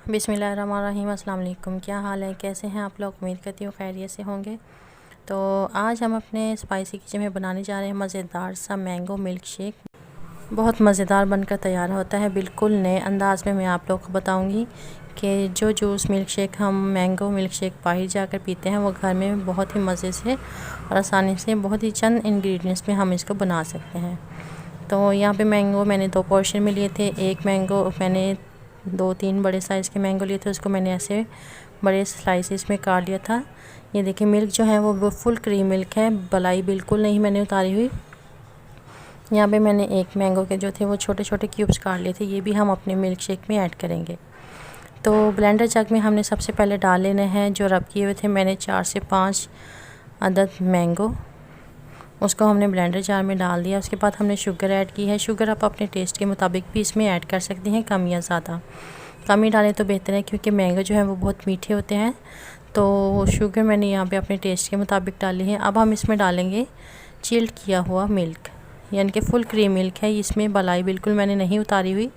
बिस्मिल्लाहिर्रहमानिर्रहीम। अस्सलाम वालेकुम। क्या हाल है, कैसे हैं आप लोग? उम्मीद करती हूँ खैरियत से होंगे। तो आज हम अपने स्पाइसी किचन में बनाने जा रहे हैं मज़ेदार सा मैंगो मिल्क शेक। बहुत मज़ेदार बनकर तैयार होता है, बिल्कुल नए अंदाज़ में मैं आप लोग को बताऊंगी कि जो जूस मिल्क शेक हम मैंगो मिल्क शेक बाहर जाकर पीते हैं वो घर में बहुत ही मज़े से और आसानी से बहुत ही चंद इंग्रेडिएंट्स में हम इसको बना सकते हैं। तो यहाँ पे मैंगो मैंने 2 पोर्शन में लिए थे। एक मैंगो मैंने 2-3 बड़े साइज़ के मैंगो लिए थे, उसको मैंने ऐसे बड़े स्लाइसेस में काट लिया था। ये देखिए मिल्क जो है वो फुल क्रीम मिल्क है, मलाई बिल्कुल नहीं मैंने उतारी हुई। यहाँ पे मैंने एक मैंगो के जो थे वो छोटे छोटे क्यूब्स काट लिए थे, ये भी हम अपने मिल्क शेक में ऐड करेंगे। तो ब्लेंडर जग में हमने सबसे पहले डाल लेने हैं जो रब किए हुए थे मैंने 4 से 5 अदद मैंगो, उसको हमने ब्लेंडर जार में डाल दिया। उसके बाद हमने शुगर ऐड की है। शुगर आप अपने टेस्ट के मुताबिक भी इसमें ऐड कर सकती हैं, कम या ज़्यादा। कम ही डालें तो बेहतर है क्योंकि मैंगो जो है वो बहुत मीठे होते हैं। तो शुगर मैंने यहाँ पे अपने टेस्ट के मुताबिक डाली है। अब हम इसमें डालेंगे चिल्ड किया हुआ मिल्क, यानी कि फुल क्रीम मिल्क है। इसमें मलाई बिल्कुल मैंने नहीं उतारी हुई,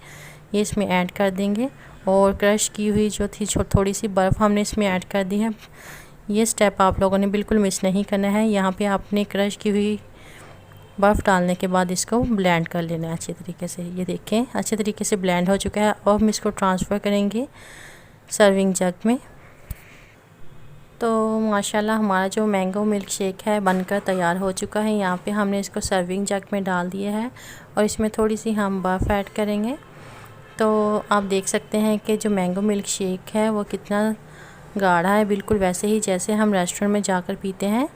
ये इसमें ऐड कर देंगे। और क्रश की हुई जो थी थोड़ी सी बर्फ़ हमने इसमें ऐड कर दी है। ये स्टेप आप लोगों ने बिल्कुल मिस नहीं करना है। यहाँ पे आपने क्रश की हुई बर्फ़ डालने के बाद इसको ब्लेंड कर लेना है अच्छे तरीके से। ये देखें अच्छे तरीके से ब्लेंड हो चुका है। अब हम इसको ट्रांसफ़र करेंगे सर्विंग जग में। तो माशाल्लाह हमारा जो मैंगो मिल्क शेक है बनकर तैयार हो चुका है। यहाँ पे हमने इसको सर्विंग जग में डाल दिया है और इसमें थोड़ी सी हम बर्फ़ ऐड करेंगे। तो आप देख सकते हैं कि जो मैंगो मिल्क शेक है वो कितना गाढ़ा है, बिल्कुल वैसे ही जैसे हम रेस्टोरेंट में जाकर पीते हैं।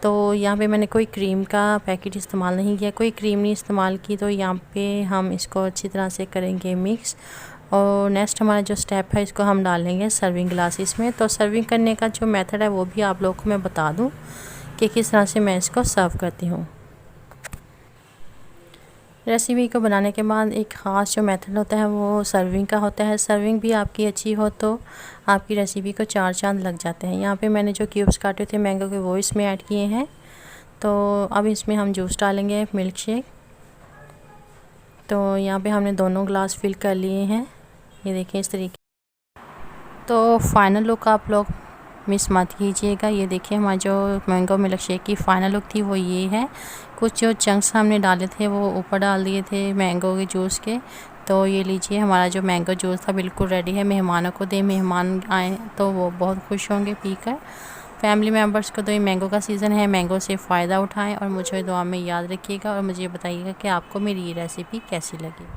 तो यहाँ पे मैंने कोई क्रीम का पैकेट इस्तेमाल नहीं किया, कोई क्रीम नहीं इस्तेमाल की। तो यहाँ पे हम इसको अच्छी तरह से करेंगे मिक्स। और नेक्स्ट हमारा जो स्टेप है इसको हम डालेंगे सर्विंग ग्लासेस में। तो सर्विंग करने का जो मेथड है वो भी आप लोगों को मैं बता दूँ कि किस तरह से मैं इसको सर्व करती हूँ। रेसिपी को बनाने के बाद एक ख़ास जो मेथड होता है वो सर्विंग का होता है। सर्विंग भी आपकी अच्छी हो तो आपकी रेसिपी को 4 चांद लग जाते हैं। यहाँ पे मैंने जो क्यूब्स काटे थे मैंगो के वो इसमें ऐड किए हैं। तो अब इसमें हम जूस डालेंगे मिल्क शेक। तो यहाँ पे हमने दोनों ग्लास फिल कर लिए हैं, ये देखें इस तरीके। तो फाइनल लुक आप लोग मिस मत कीजिएगा। ये देखिए हमारा जो मैंगो मिल्क शेक की फ़ाइनल लुक थी वो ये है। कुछ जो चंक्स हमने डाले थे वो ऊपर डाल दिए थे मैंगो के जूस के। तो ये लीजिए हमारा जो मैंगो जूस था बिल्कुल रेडी है। मेहमानों को दें, मेहमान आए तो वो बहुत खुश होंगे पीकर। फैमिली मेम्बर्स को तो ये मैंगो का सीज़न है, मैंगो से फ़ायदा उठाएं और मुझे दुआ में याद रखिएगा और मुझे बताइएगा कि आपको मेरी ये रेसिपी कैसी लगी।